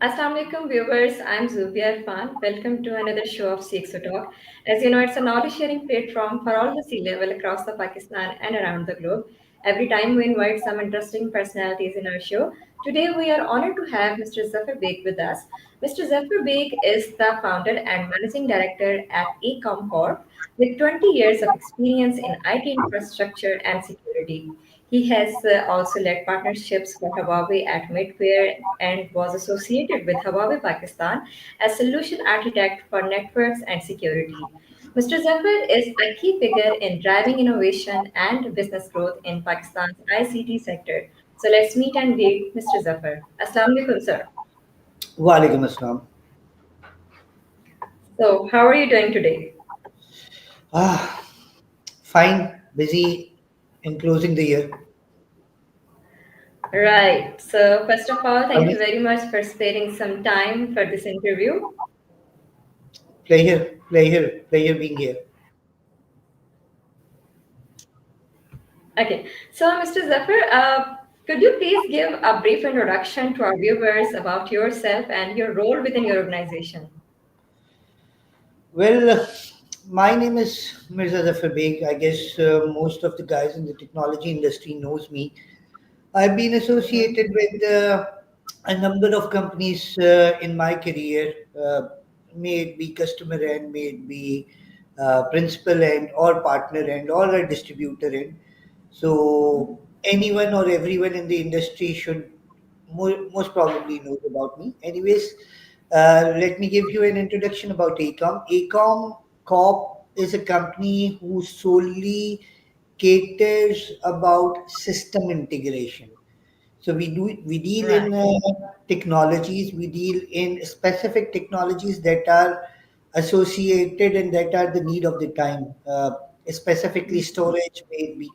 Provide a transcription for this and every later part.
Assalamu alaikum viewers, I'm Zubia Irfan. Welcome to another show of CxO Talk. As you know, it's a knowledge sharing platform for all the sea level across the Pakistan and around the globe. Every time we invite some interesting personalities in our show. Today we are honored to have Mr. Zafar Beyg with us. Mr. Zafar Beyg is the founder and managing director at ACOM CORP with 20 years of experience in IT infrastructure and security. He has also led partnerships for Huawei at Midware and was associated with Huawei Pakistan as solution architect for networks and security. Mr. Zafar is a key figure in driving innovation and business growth in Pakistan's ICT sector. So let's meet and greet Mr. Zafar. Assalamu alaikum, sir. Walaikum Assalam. So, how are you doing today? Ah, fine, busy in closing the year. Right. So, first of all, thank you Always very much for sparing some time for this interview. pleasure being here. Okay, so Mr. Zafar, could you please give a brief introduction to our viewers about yourself and your role within your organization? Well, my name is Mirza Zafar Beg. I guess most of the guys in the technology industry knows me. I've been associated Mhm. with a number of companies in my career, may it be customer end, may it be principal end, or partner end, or a distributor end. So anyone or everyone in the industry should most probably knows about me. Anyways, let me give you an introduction about ACOM. ACOM Corp is a company who solely caters about system integration. So we deal Right, in technologies, we deal in specific technologies that are associated and that are the need of the time. Specifically, storage, may it be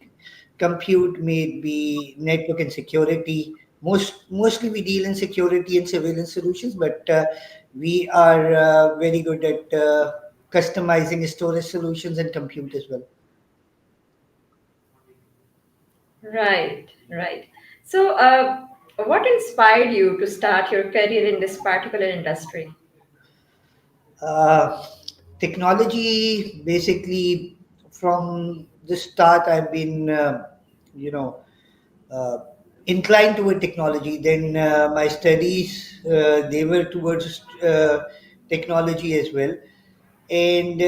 compute, may it be network and security. Mostly we deal in security and surveillance solutions, but we are very good at customizing storage solutions and compute as well. right. So, what inspired you to start your career in this particular industry? Uh, Technology, basically, from the start, I've been, you know, uh, inclined toward technology. Then my studies, they were towards technology as well. And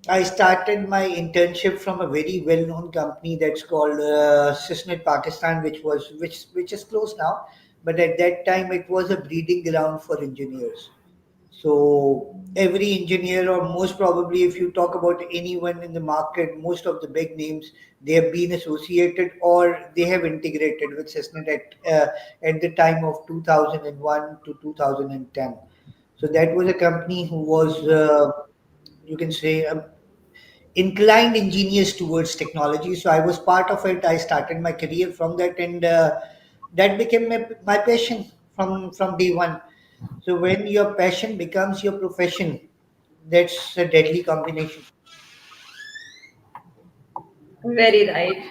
I started my internship from a very well-known company that's called Sysnet Pakistan, which is closed now. But at that time, it was a breeding ground for engineers. So every engineer, or most probably, if you talk about anyone in the market, most of the big names, they have been associated or they have integrated with Cisnet at the time of 2001 to 2010. So that was a company who was, you can say, inclined engineers towards technology. So I was part of it. I started my career from that, and that became my passion from day one. So when your passion becomes your profession, that's a deadly combination. Very right.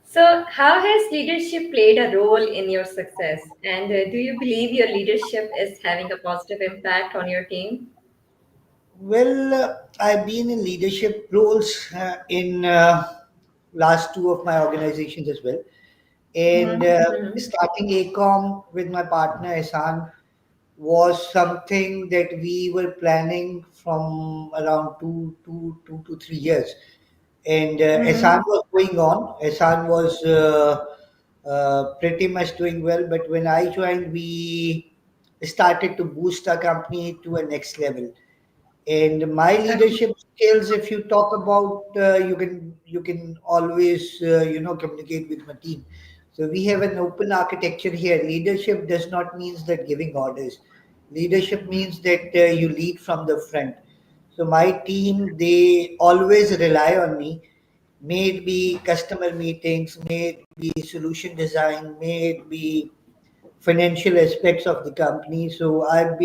So, how has leadership played a role in your success? And do you believe your leadership is having a positive impact on your team? Well, I've been in leadership roles in last two of my organizations as well. And Mhm. starting ACOM with my partner Hassan was something that we were planning from around 2 to 3 years. And Ehsan Mhm. was going on. Ehsan was pretty much doing well. But when I joined, we started to boost our company to a next level. And my Okay. leadership skills, if you talk about, you can always communicate with my team. So we have an open architecture here. Leadership does not means that giving orders. Leadership means that you lead from the front. So my team, they always rely on me. May it be customer meetings, may it be solution design, may it be financial aspects of the company. So I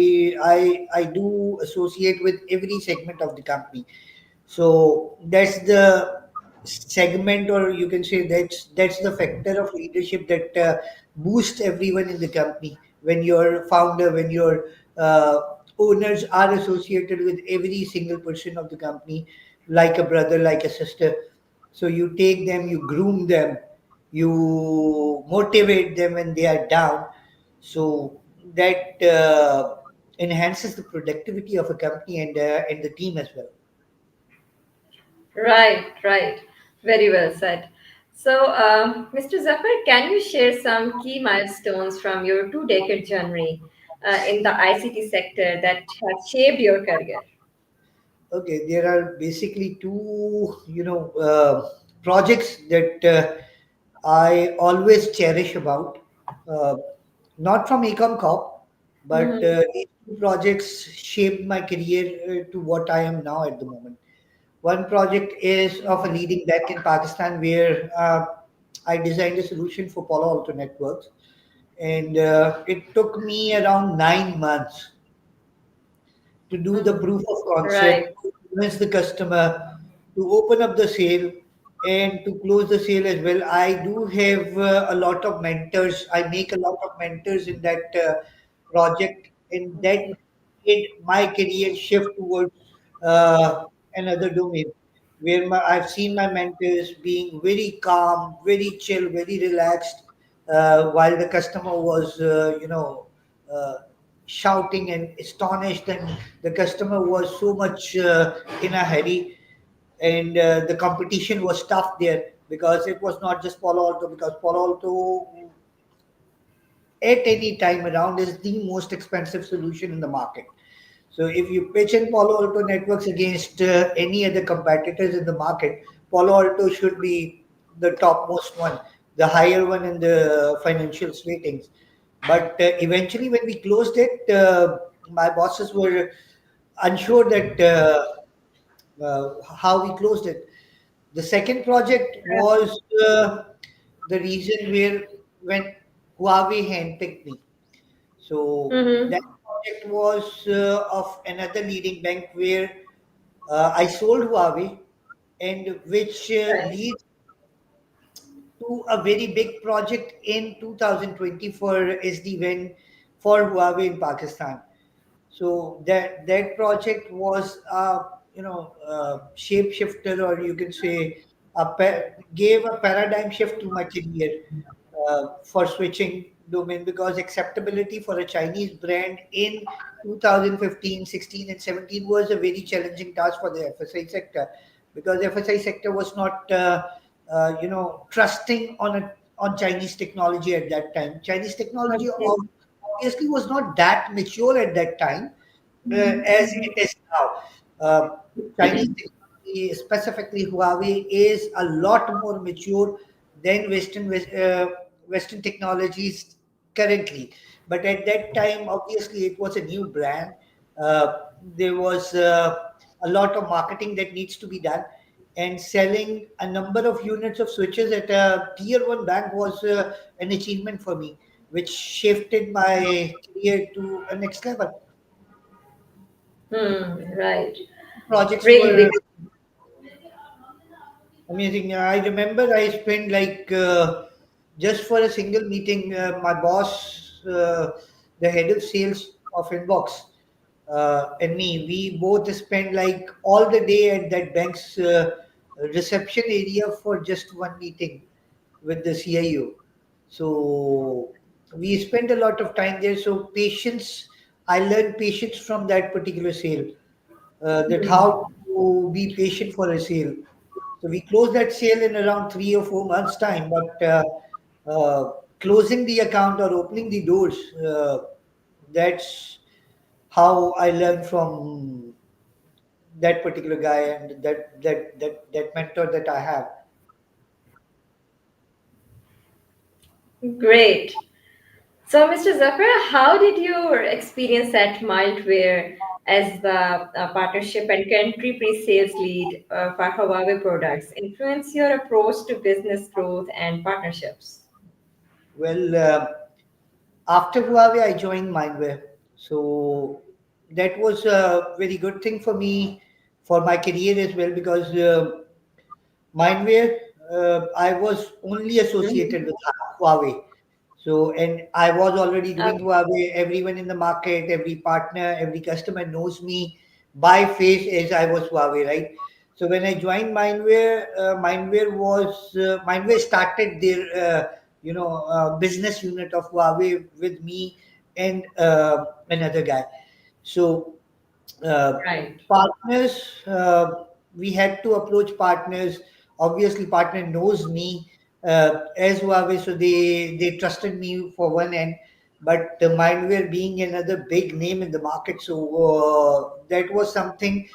do associate with every segment of the company. So that's the segment, or you can say that's the factor of leadership that boosts everyone in the company. when your founder, when your uh, owners are associated with every single person of the company, like a brother, like a sister. So you take them, you groom them, you motivate them when they are down. So that enhances the productivity of a company and the team as well. Right, right. Very well said. So, Mr. Zafar, can you share some key milestones from your 2 decade journey in the ICT sector that have shaped your career? Okay, there are basically two, projects that I always cherish about. Uh, Not from ACOM COP, but Mm-hmm. these two projects shaped my career to what I am now at the moment. One project is of a leading bank in Pakistan where I designed a solution for Palo Alto networks, and it took me around 9 months to do the proof of Right. concept, to convince the customer, to open up the sale, and to close the sale as well. I do have a lot of mentors. I make a lot of mentors in that project, and that Okay. made my career shift towards uh, another domain where I've seen my mentors being very calm, very chill, very relaxed, while the customer was, uh, shouting and astonished, and the customer was so much in a hurry, and the competition was tough there because it was not just Palo Alto, because Palo Alto at any time around is the most expensive solution in the market. So if you pitch in Palo Alto Networks against any other competitors in the market, Palo Alto should be the topmost one, the higher one in the financial ratings. But eventually, when we closed it, my bosses were unsure that how we closed it. The second project was the reason where when Huawei handpicked me. So that Mm-hmm. project was of another leading bank where I sold Huawei, and which Right. leads to a very big project in 2020 for SD-WAN for Huawei in Pakistan. So that project was shapeshifter, or you can say gave a paradigm shift to my career for switching domain, because acceptability for a Chinese brand in 2015, 16, and 17 was a very challenging task for the FSI sector, because FSI sector was not trusting on Chinese technology at that time. Chinese technology Okay. obviously was not that mature at that time as it is now. Chinese technology, specifically Huawei, is a lot more mature than Western technologies currently. But at that time, obviously, it was a new brand. There was a lot of marketing that needs to be done, and selling a number of units of switches at a tier one bank was an achievement for me, which shifted my career to a next level. Right. Projects Really big. were amazing. I remember I spent like just for a single meeting, my boss, the head of sales of Inbox, and me, we both spent like all the day at that bank's reception area for just one meeting with the CIO. So we spent a lot of time there. So patience, I learned patience from that particular sale, that how to be patient for a sale. So we closed that sale in around 3 or 4 months' time, but closing the account or opening the doors, that's how I learned from that particular guy and that mentor that I have. Great. So, Mr. Zafar, how did your experience at Mildware as the partnership and country pre-sales lead for Huawei products influence your approach to business growth and partnerships? Well, after Huawei, I joined Mindware. So that was a very good thing for me, for my career as well, because Mindware, I was only associated with Huawei. So, and I was already doing Okay. Huawei. Everyone in the market, every partner, every customer knows me by face as I was Huawei, right? So when I joined Mindware started their business unit of Huawei with me and another guy. So Right. partners, we had to approach partners. Obviously, partner knows me as Huawei, so they trusted me for one end. But Mindware being another big name in the market, so that was something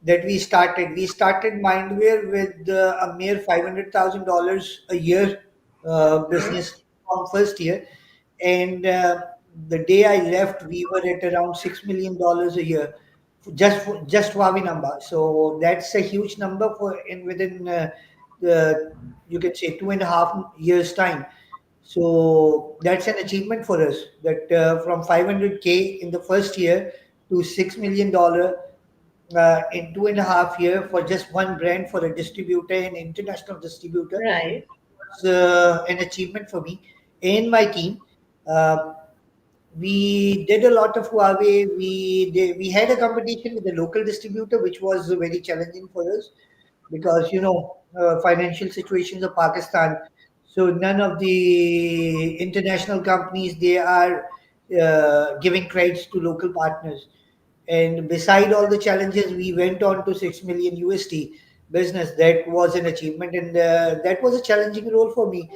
that we started. We started Mindware with a mere $500,000 a year Okay. business from first year, and the day I left, we were at around $6 million a year, just Huawei number. So that's a huge number for in within the, you can say, 2.5 years time. So that's an achievement for us, that from 500K in the first year to $6 million in 2.5 year for just one brand, for a distributor, an international distributor, Right. was an achievement for me and my team. Uh, we did a lot of Huawei. We had a competition with the local distributor, which was very challenging for us because financial situations of Pakistan. So none of the international companies, they are giving credits to local partners. And beside all the challenges, we went on to 6 million USD business. That was an achievement, and that was a challenging role for me.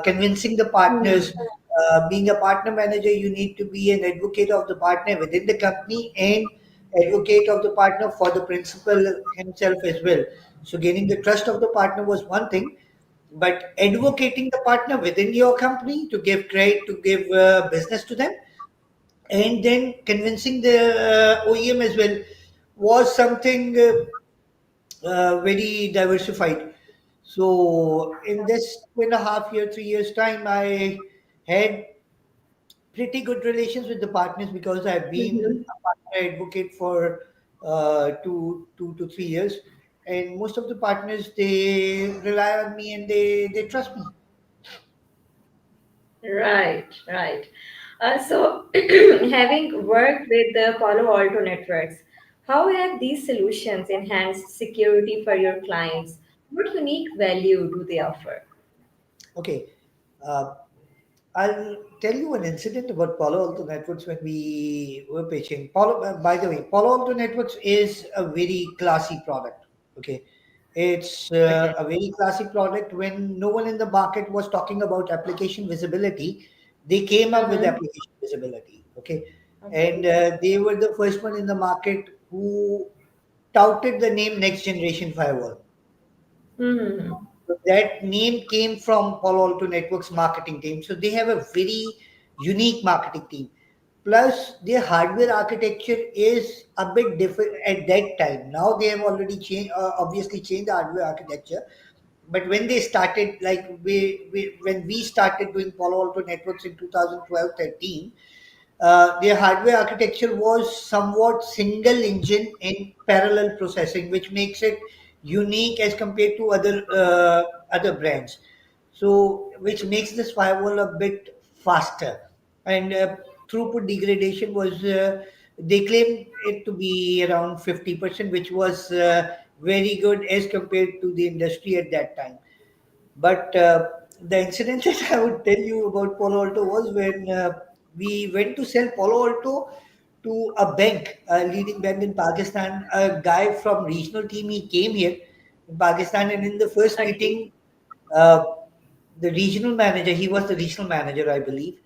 Convincing the partners, Hmm. being a partner manager, you need to be an advocate of the partner within the company and advocate of the partner for the principal himself as well. So gaining the trust of the partner was one thing, but advocating the partner within your company to give credit, to give business to them, and then convincing the OEM as well was something very diversified. So in this 2.5 year, 3 years time, I had pretty good relations with the partners because I've been Hmm. a partner advocate for 2 to 3 years, and most of the partners, they rely on me and they trust me. Right, right. So, having worked with the Palo Alto networks, how have these solutions enhanced security for your clients? What unique value do they offer? Okay. Uh, I'll tell you an incident about Palo Alto Networks when we were pitching. By the way, Palo Alto Networks is a very classy product. Okay, it's Okay. a very classy product. When no one in the market was talking about application visibility, they came up with Mm-hmm. application visibility. Okay, Okay. and they were the first one in the market who touted the name Next Generation Firewall. Mm-hmm. That name came from Palo Alto Networks marketing team. So they have a very unique marketing team. Plus, their hardware architecture is a bit different at that time. Now they have already changed, obviously changed the hardware architecture. But when they started, like when we started doing Palo Alto Networks in 2012-13, their hardware architecture was somewhat single engine and parallel processing, which makes it unique as compared to other brands. So, which makes this firewall a bit faster, and throughput degradation was they claimed it to be around 50%, which was very good as compared to the industry at that time. But the incident that I would tell you about Palo Alto was when we went to sell Palo Alto to a bank, a leading bank in Pakistan. A guy from regional team, he came here in Pakistan, and in the first Okay. meeting, the regional manager, he was the regional manager, I believe.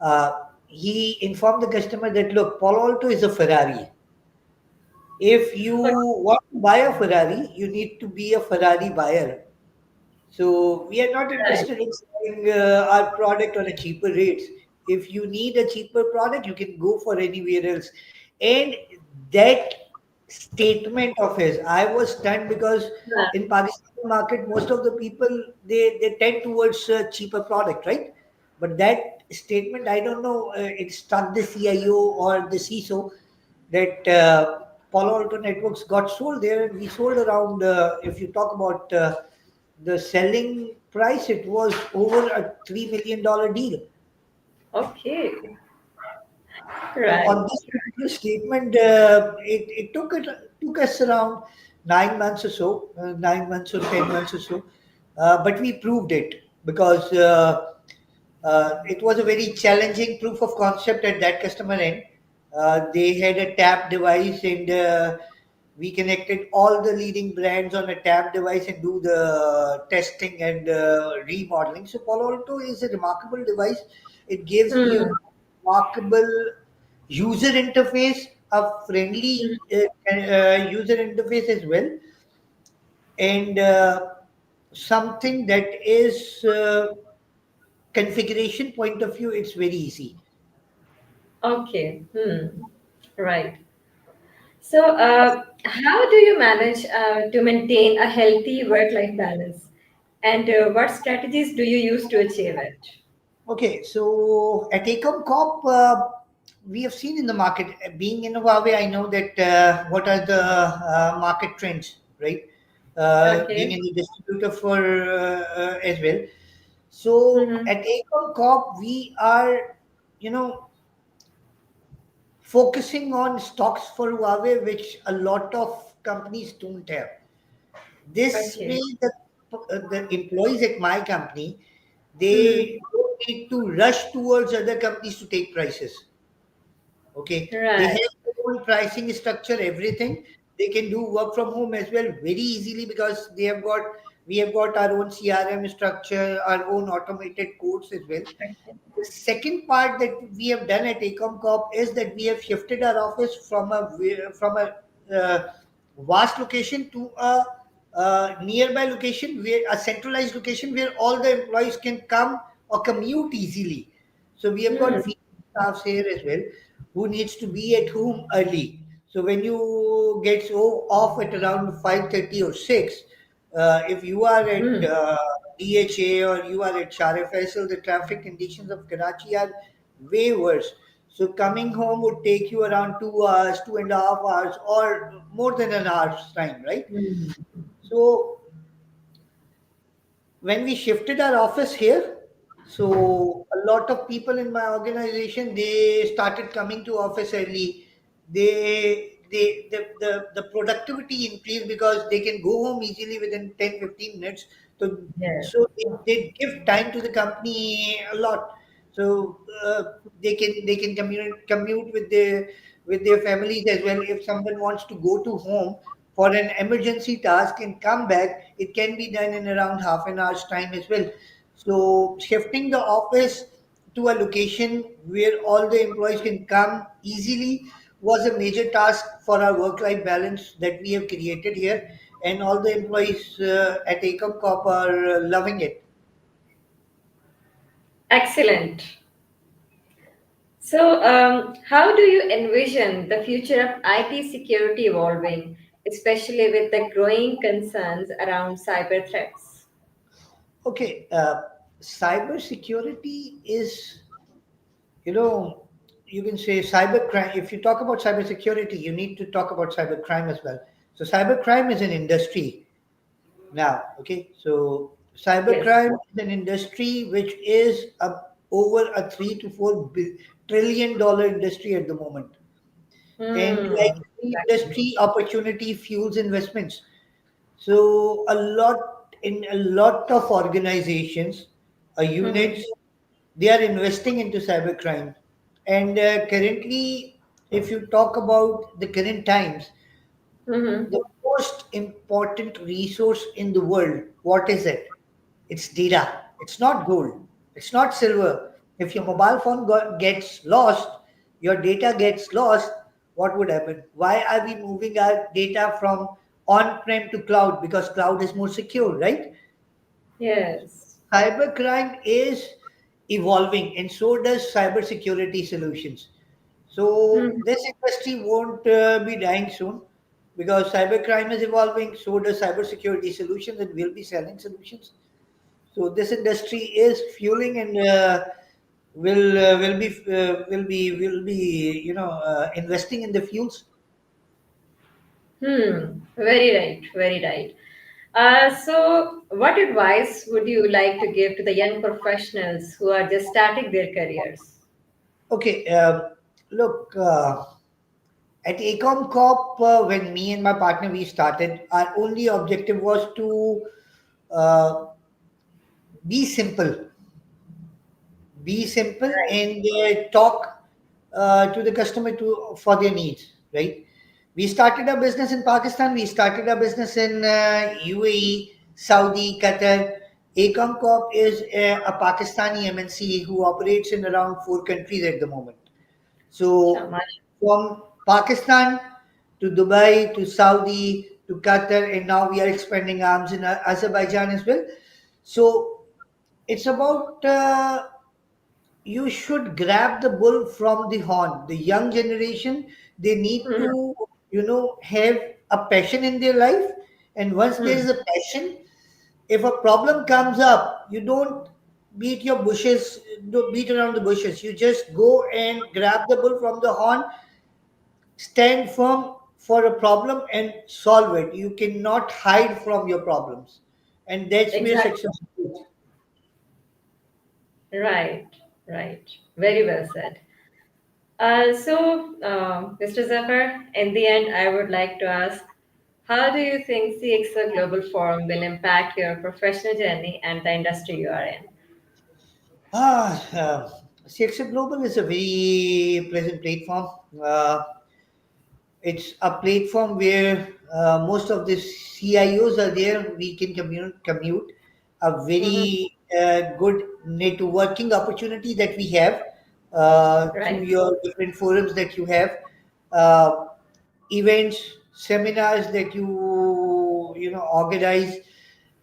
Uh, he informed the customer that, look, Palo Alto is a Ferrari. If you want to buy a Ferrari, you need to be a Ferrari buyer. So we are not Right. interested in selling our product on a cheaper rates. If you need a cheaper product, you can go for anywhere else. And that statement of his, I was stunned because Yeah. in Pakistan market, most of the people, they tend towards cheaper product, right? But that statement, I don't know, it struck the CIO or the CISO that Palo Alto Networks got sold there. We sold around, if you talk about the selling price, it was over a $3 million deal. Okay. On Right. this particular statement, it took us around 9 months or so, 9 months or 10 months or so, but we proved it because it was a very challenging proof of concept at that customer end. They had a tap device, and we connected all the leading brands on a tap device and do the testing and remodeling. So Palo Alto is a remarkable device. It gives you Hmm. remarkable user interface, a Hmm. friendly user interface as well, and something that is configuration point of view, it's very easy. Okay. Hmm. Right. So, how do you manage to maintain a healthy work-life balance? And what strategies do you use to achieve it? Okay, so at ACOM COP, we have seen in the market, being in Huawei, I know that what are the market trends, right? Being Okay. in the distributor for as well. So Mm-hmm. at ACOM COP, we are, you know, focusing on stocks for Huawei, which a lot of companies don't have. This way, Okay. the employees at my company, Mm-hmm. they don't need to rush towards other companies to take prices. Okay, they Right. have their own pricing structure, everything. They can do work from home as well very easily because we have got our own CRM structure, our own automated codes as well. Okay. The second part that we have done at Ecom Corp is that we have shifted our office from a vast location to a nearby location, where a centralized location where all the employees can come or commute easily. So we have got Hmm. field staffs here as well who needs to be at home early. So when you get so off at around 5:30 or 6, if you are at Hmm. DHA or you are at Share Faisal, the traffic conditions of Karachi are way worse. So coming home would take you around 2 hours, 2.5 hours, or more than an hour's time, right? Hmm. So when we shifted our office here, so a lot of people in my organization, they started coming to office early. The productivity increased because they can go home easily within 10-15 minutes. So Yes. they give time to the company a lot. So they can commute with their families as well. If someone wants to go to home for an emergency task and come back, it can be done in around half an hour's time as well. So shifting the office to a location where all the employees can come easily was a major task for our work-life balance that we have created here, and all the employees at Acom Corp are loving it. Excellent. So, how do you envision the future of IT security evolving, especially with the growing concerns around cyber threats? Okay, cyber security is, you know, you can say cyber crime. If you talk about cyber security, you need to talk about cyber crime as well. So cyber crime is an industry now. Okay, so cyber Yes. crime is an industry which is over a 3 to 4 trillion dollar industry at the moment. And like Hmm. any Exactly. industry, opportunity fuels investments. So a lot of organizations, Mm-hmm. units, they are investing into cybercrime. And currently, if you talk about the current times, Mm-hmm. the most important resource in the world, what is it? It's data. It's not gold. It's not silver. If your mobile phone gets lost, your data gets lost, what would happen? Why are we moving our data from on-prem to cloud? Because cloud is more secure, right? Yes. Cybercrime is evolving, and so does cybersecurity solutions. So Hmm. this industry won't be dying soon because cybercrime is evolving. So does cybersecurity solutions, and we'll be selling solutions. So this industry is fueling and will be investing in the fuels. Hmm. Very right. Very right. So, what advice would you like to give to the young professionals who are just starting their careers? Okay, look, at ACOM COP, when me and my partner we started, our only objective was to uh, be simple, be simple, Right. and talk to the customer to for their needs. Right? We started our business in Pakistan. We started our business in UAE, Saudi, Qatar. ACOM Corp is a Pakistani MNC who operates in around 4 countries at the moment. So Shaman. from Pakistan to Dubai to Saudi to Qatar, and now we are expanding arms in Azerbaijan as well. So it's about you should grab the bull from the horn. The young generation, they need Mhm. to, have a passion in their life. And once there is Mhm. a passion, if a problem comes up, you don't beat your bushes, don't beat around the bushes. You just go and grab the bull from the horn, stand firm for a problem and solve it. You cannot hide from your problems. And that's where Exactly. success is. Right. Right. Very well said. Mr. Zafar, in the end, I would like to ask, how do you think CXO Global Forum will impact your professional journey and the industry you are in? CxO Global is a very pleasant platform. Uh, it's a platform where most of the CIOs are there. We can commute. A Mhm. very good networking opportunity that we have through Right. your different forums that you have. Uh, Events, seminars that you organize.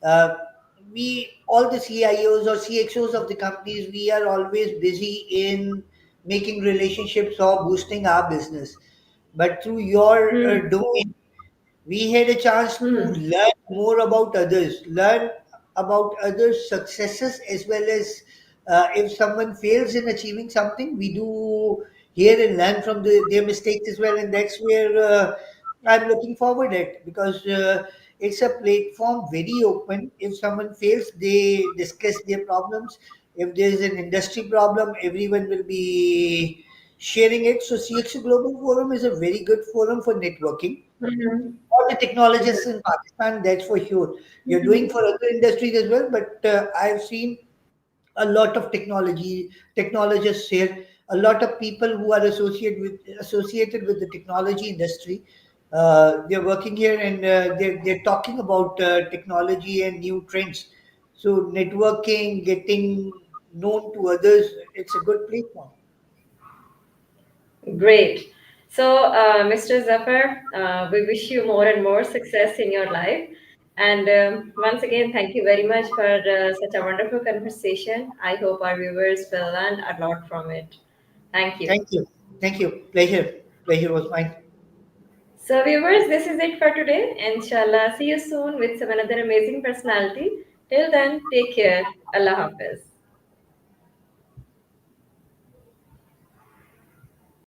Uh, we all the CIOs or CXOs of the companies, we are always busy in making relationships or boosting our business. But through your Hmm. domain, we had a chance to Hmm. learn more about others, learn about others' successes, as well as if someone fails in achieving something, we do hear and learn from their mistakes as well. And that's where I'm looking forward at, because it's a platform very open. If someone fails, they discuss their problems. If there's an industry problem, everyone will be sharing it. So CX Global Forum is a very good forum for networking Hmm. all the technologists in Pakistan, that's for sure. You're doing Hmm. for other industries as well, but I've seen a lot of technologists here, a lot of people who are associated with the technology industry. They're working here and they're talking about technology and new trends. So networking, getting known to others, it's a good platform. Great. Mr. Zafar, we wish you more and more success in your life. And once again, thank you very much for such a wonderful conversation. I hope our viewers will learn a lot from it. Thank you. Thank you. Thank you. Pleasure was mine. So, viewers, this is it for today. Inshallah, see you soon with some another amazing personality. Till then, take care. Allah Hafiz.